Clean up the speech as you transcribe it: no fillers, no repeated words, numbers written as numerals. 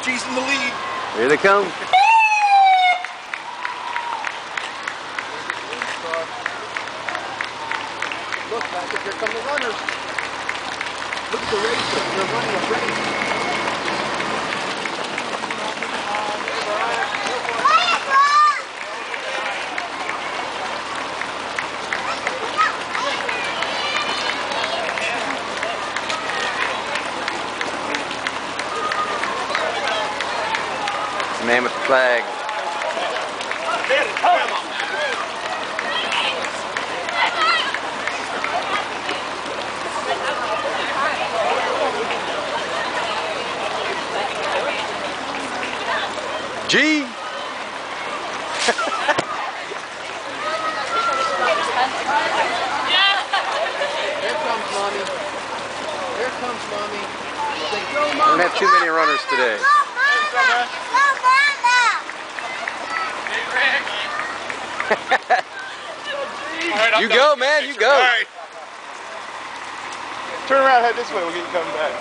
G's in the lead. Here they come. Look, Patrick, here come the runners. Look at the racers. They're running a race. Man with the flag. G. Here comes Mommy. Here comes Mommy. Say, go, Mommy. We don't have too many runners today. Right, you go, man, you go. All right. Turn around, head this way, we'll get you coming back.